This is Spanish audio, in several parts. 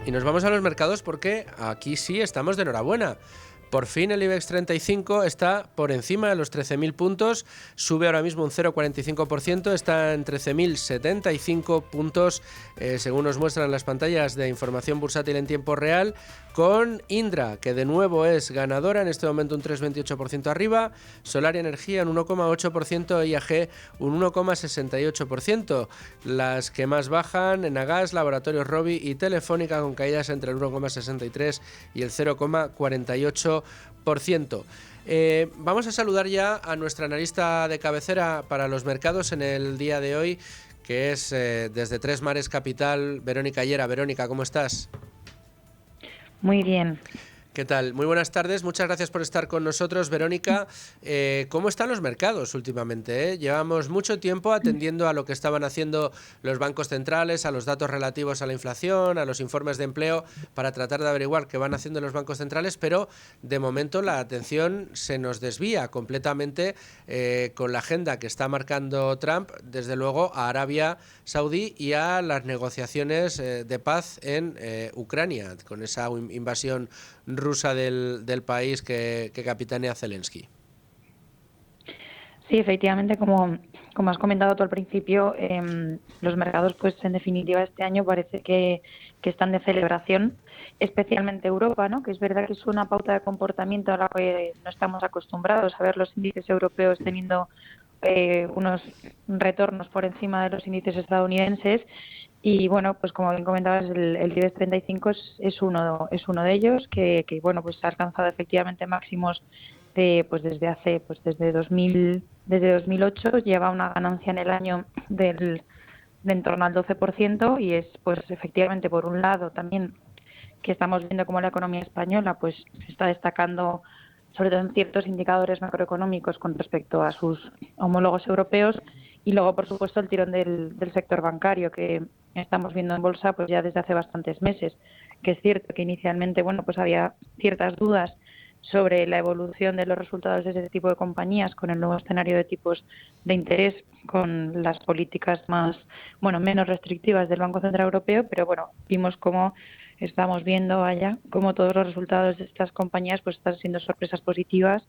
Y nos vamos a los mercados porque aquí sí estamos de enhorabuena. Por fin el IBEX 35 está por encima de los 13.000 puntos, sube ahora mismo un 0,45%, está en 13.075 puntos, según nos muestran las pantallas de información bursátil en tiempo real, con Indra, que de nuevo es ganadora, en este momento un 3,28% arriba, Solaria Energía un 1,8%, IAG un 1,68%. Las que más bajan, Enagas, Laboratorios Rovi y Telefónica, con caídas entre el 1,63 y el 0,48%. Vamos a saludar ya a nuestra analista de cabecera para los mercados en el día de hoy, que es desde Tres Mares Capital, Verónica Llera. Verónica, ¿cómo estás? Muy bien. ¿Qué tal? Muy buenas tardes, muchas gracias por estar con nosotros, Verónica. ¿Cómo están los mercados últimamente? Llevamos mucho tiempo atendiendo a lo que estaban haciendo los bancos centrales, a los datos relativos a la inflación, a los informes de empleo, para tratar de averiguar qué van haciendo los bancos centrales, pero de momento la atención se nos desvía completamente con la agenda que está marcando Trump, desde luego a Arabia Saudí y a las negociaciones de paz en Ucrania, con esa invasión rusa del país que capitanea Zelensky. Sí, efectivamente, como has comentado tú al principio, los mercados, pues en definitiva, este año parece que están de celebración, especialmente Europa, ¿no? Que es verdad que es una pauta de comportamiento a la que no estamos acostumbrados a ver los índices europeos teniendo unos retornos por encima de los índices estadounidenses. Y bueno, pues como bien comentabas, el IBEX 35 es uno de ellos que bueno, pues ha alcanzado efectivamente máximos desde 2008, lleva una ganancia en el año de en torno al 12%, y es pues efectivamente, por un lado, también que estamos viendo cómo la economía española pues está destacando, sobre todo en ciertos indicadores macroeconómicos, con respecto a sus homólogos europeos. Y luego, por supuesto, el tirón del sector bancario, que estamos viendo en bolsa pues ya desde hace bastantes meses, que es cierto que inicialmente, bueno, pues había ciertas dudas sobre la evolución de los resultados de ese tipo de compañías con el nuevo escenario de tipos de interés, con las políticas menos restrictivas del Banco Central Europeo, pero bueno, vimos cómo estamos viendo allá cómo todos los resultados de estas compañías pues están siendo sorpresas positivas.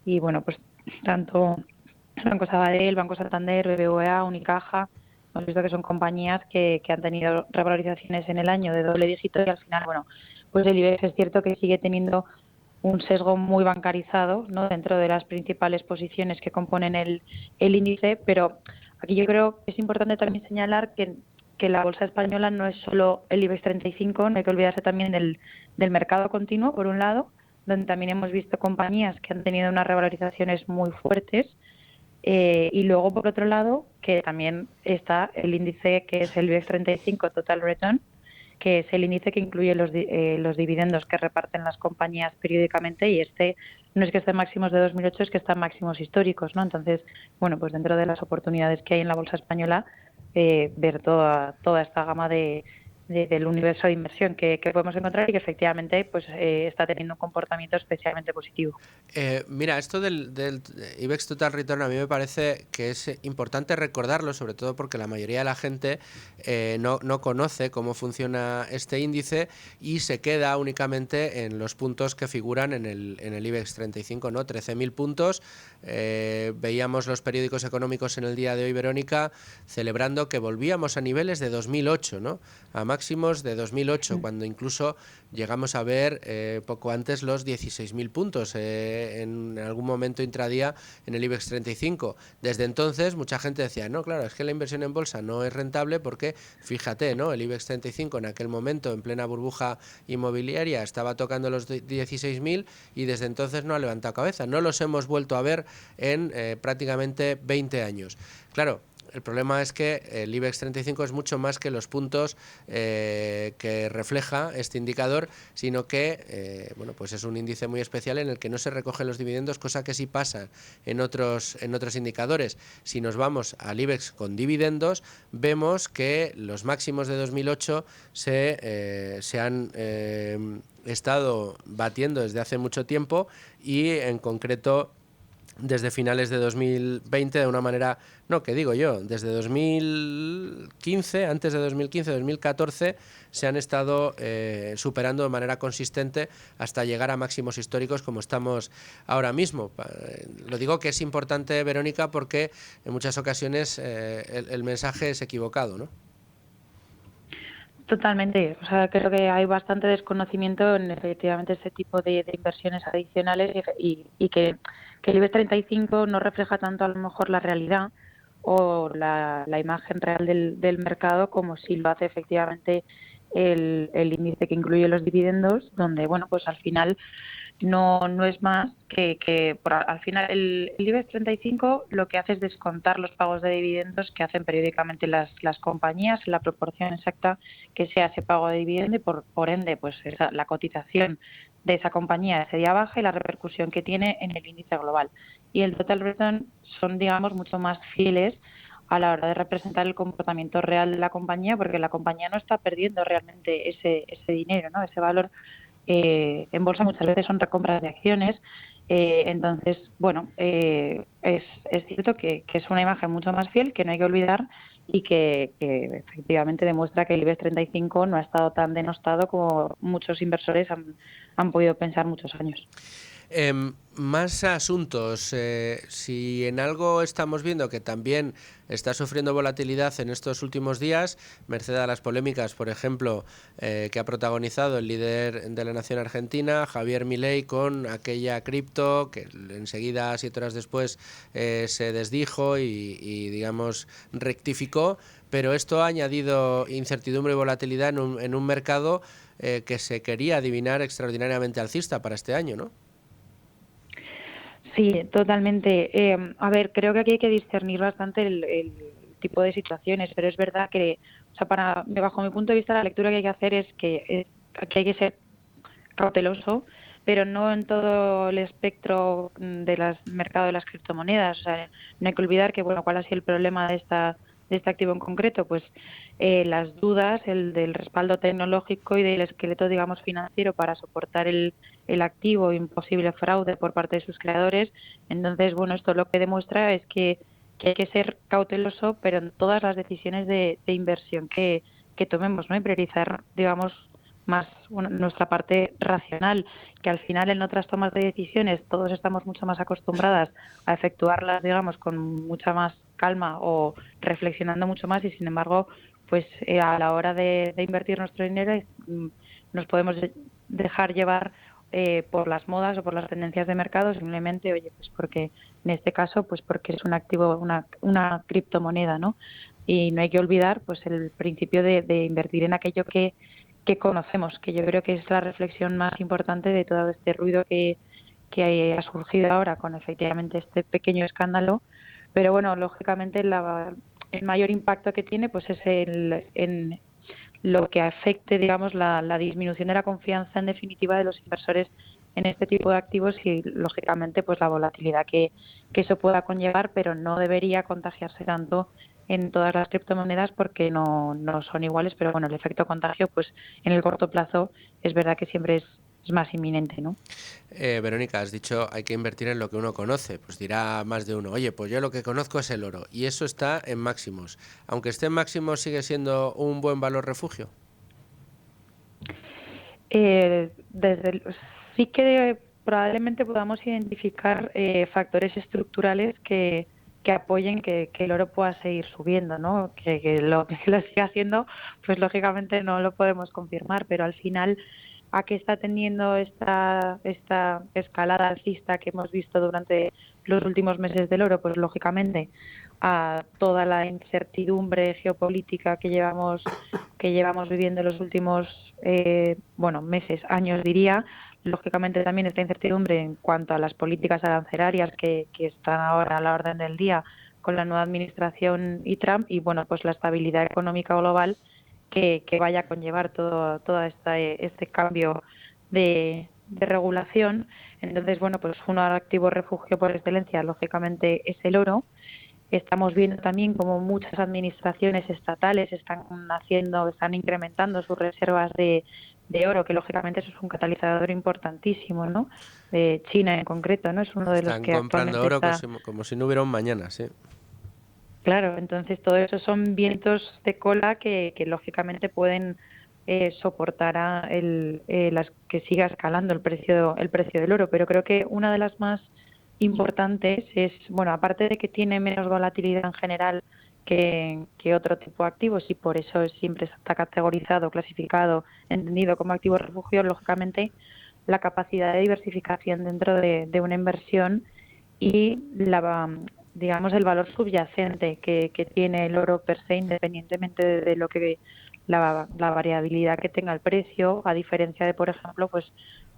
Y bueno, pues tanto Banco Sabadell, Banco Santander, BBVA, Unicaja, hemos visto que son compañías que han tenido revalorizaciones en el año de doble dígito, y al final, bueno, pues el IBEX es cierto que sigue teniendo un sesgo muy bancarizado, ¿no?, dentro de las principales posiciones que componen el índice. Pero aquí yo creo que es importante también señalar que la bolsa española no es solo el IBEX 35, no hay que olvidarse también del mercado continuo, por un lado, donde también hemos visto compañías que han tenido unas revalorizaciones muy fuertes, y luego, por otro lado, que también está el índice que es el IBEX 35 Total Return, que es el índice que incluye los dividendos que reparten las compañías periódicamente, y este no es que esté en máximos de 2008, es que está en máximos históricos, ¿no? Entonces, bueno, pues dentro de las oportunidades que hay en la bolsa española, ver toda esta gama del universo de inversión que podemos encontrar, y que efectivamente pues está teniendo un comportamiento especialmente positivo. Mira, esto del IBEX Total Return a mí me parece que es importante recordarlo, sobre todo porque la mayoría de la gente no conoce cómo funciona este índice y se queda únicamente en los puntos que figuran en el IBEX 35, ¿no? 13.000 puntos. Veíamos los periódicos económicos en el día de hoy, Verónica, celebrando que volvíamos a niveles de 2008, ¿no? A máximos de 2008, cuando incluso llegamos a ver poco antes los 16.000 puntos en algún momento intradía en el IBEX 35. Desde entonces mucha gente decía, no, claro, es que la inversión en bolsa no es rentable porque, fíjate, ¿no?, el IBEX 35 en aquel momento, en plena burbuja inmobiliaria, estaba tocando los 16.000 y desde entonces no ha levantado cabeza. No los hemos vuelto a ver en prácticamente 20 años. Claro, el problema es que el IBEX 35 es mucho más que los puntos que refleja este indicador, sino que bueno, pues es un índice muy especial en el que no se recogen los dividendos, cosa que sí pasa en otros indicadores. Si nos vamos al IBEX con dividendos, vemos que los máximos de 2008 se han estado batiendo desde hace mucho tiempo, y en concreto desde finales de 2020 de una manera, no, ¿qué digo yo? Desde 2015, antes de 2015, 2014, se han estado superando de manera consistente hasta llegar a máximos históricos como estamos ahora mismo. Lo digo que es importante, Verónica, porque en muchas ocasiones el mensaje es equivocado, ¿no? Totalmente. O sea, creo que hay bastante desconocimiento en efectivamente este tipo de inversiones adicionales y que el IBEX 35 no refleja tanto a lo mejor la realidad o la imagen real del mercado como si lo hace efectivamente el índice que incluye los dividendos, donde, bueno, pues al final no es más al final el IBEX 35 lo que hace es descontar los pagos de dividendos que hacen periódicamente las compañías en la proporción exacta que sea ese pago de dividendo y por ende pues la cotización de esa compañía ese día baja y la repercusión que tiene en el índice global. Y el total return son, digamos, mucho más fieles a la hora de representar el comportamiento real de la compañía, porque la compañía no está perdiendo realmente ese dinero, ¿no? Ese valor en bolsa muchas veces son recompras de acciones. Entonces, bueno, es cierto que es una imagen mucho más fiel, que no hay que olvidar y que efectivamente demuestra que el IBEX 35 no ha estado tan denostado como muchos inversores han podido pensar muchos años. Más asuntos. Si en algo estamos viendo que también está sufriendo volatilidad en estos últimos días, merced a las polémicas, por ejemplo, que ha protagonizado el líder de la nación argentina, Javier Milei, con aquella cripto que enseguida, 7 horas después, se desdijo digamos, rectificó, pero esto ha añadido incertidumbre y volatilidad en un mercado que se quería adivinar extraordinariamente alcista para este año, ¿no? Sí, totalmente. A ver, creo que aquí hay que discernir bastante el tipo de situaciones, pero es verdad que, o sea, bajo mi punto de vista, la lectura que hay que hacer es que hay que ser cauteloso, pero no en todo el espectro del mercado de las criptomonedas. O sea, no hay que olvidar que, bueno, ¿cuál ha sido el problema de este activo en concreto? Pues las dudas, el del respaldo tecnológico y del esqueleto, digamos, financiero para soportar el activo y un posible fraude por parte de sus creadores. Entonces, bueno, esto lo que demuestra es que hay que ser cauteloso, pero en todas las decisiones de inversión que tomemos, ¿no? Y priorizar, digamos, más nuestra parte racional, que al final en otras tomas de decisiones todos estamos mucho más acostumbradas a efectuarlas, digamos, con mucha más calma o reflexionando mucho más y sin embargo, pues a la hora de invertir nuestro dinero nos podemos dejar llevar por las modas o por las tendencias de mercado simplemente, oye, pues porque en este caso, pues porque es un activo, una criptomoneda, ¿no? Y no hay que olvidar, pues el principio de invertir en aquello que conocemos, que yo creo que es la reflexión más importante de todo este ruido que ha surgido ahora con efectivamente este pequeño escándalo. Pero bueno, lógicamente el mayor impacto que tiene pues es en lo que afecte, digamos, la disminución de la confianza en definitiva de los inversores en este tipo de activos y lógicamente pues la volatilidad que eso pueda conllevar, pero no debería contagiarse tanto en todas las criptomonedas porque no son iguales, pero bueno, el efecto contagio pues en el corto plazo es verdad que siempre es más inminente, ¿no? Verónica, has dicho hay que invertir en lo que uno conoce. Pues dirá más de uno, oye, pues yo lo que conozco es el oro y eso está en máximos. Aunque esté en máximos, ¿sigue siendo un buen valor refugio? Eh, desde el- sí que probablemente podamos identificar factores estructurales que apoyen que el oro pueda seguir subiendo, ¿no? Que que lo siga haciendo, pues lógicamente no lo podemos confirmar, pero al final, ¿a qué está teniendo esta escalada alcista que hemos visto durante los últimos meses del oro? Pues lógicamente a toda la incertidumbre geopolítica que llevamos viviendo los últimos bueno, meses, años diría. Lógicamente también esta incertidumbre en cuanto a las políticas arancelarias que están ahora a la orden del día con la nueva administración y Trump y bueno, pues la estabilidad económica global que vaya a conllevar todo este cambio de regulación. Entonces, bueno, pues un activo refugio por excelencia, lógicamente, es el oro. Estamos viendo también como muchas administraciones estatales están incrementando sus reservas de oro, que lógicamente eso es un catalizador importantísimo, ¿no? De China en concreto, ¿no? Es uno de los Están que comprando actualmente oro está. como si no hubiera un mañana, sí. Claro, entonces todo eso son vientos de cola que lógicamente pueden soportar las que siga escalando el precio del oro. Pero creo que una de las más importantes es, bueno, aparte de que tiene menos volatilidad en general que otro tipo de activos y por eso siempre está categorizado, clasificado, entendido como activo refugio, lógicamente la capacidad de diversificación dentro de una inversión y digamos, el valor subyacente que tiene el oro per se, independientemente de lo que la variabilidad que tenga el precio, a diferencia de, por ejemplo, pues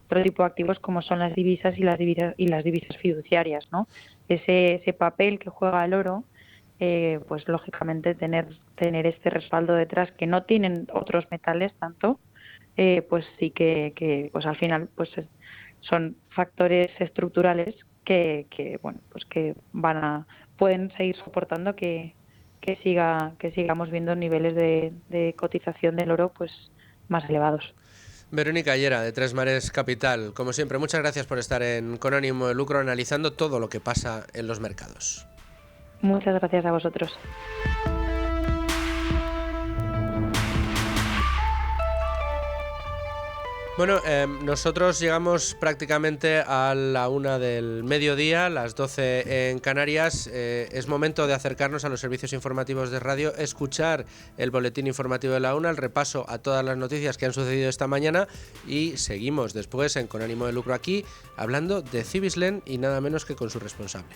otro tipo de activos como son las divisas y las divisas fiduciarias, ¿no? Ese papel que juega el oro, pues lógicamente tener este respaldo detrás que no tienen otros metales tanto, pues sí que pues al final pues son factores estructurales que bueno pues que pueden seguir soportando que sigamos viendo niveles de cotización del oro pues más elevados. Verónica Llera, de Tres Mares Capital. Como siempre, muchas gracias por estar con ánimo de lucro analizando todo lo que pasa en los mercados. Muchas gracias a vosotros. Bueno, nosotros llegamos prácticamente a la 1 del mediodía, las 12 en Canarias. Es momento de acercarnos a los servicios informativos de radio, escuchar el boletín informativo de la 1, el repaso a todas las noticias que han sucedido esta mañana y seguimos después en Con ánimo de lucro aquí hablando de Cibislen y nada menos que con su responsable.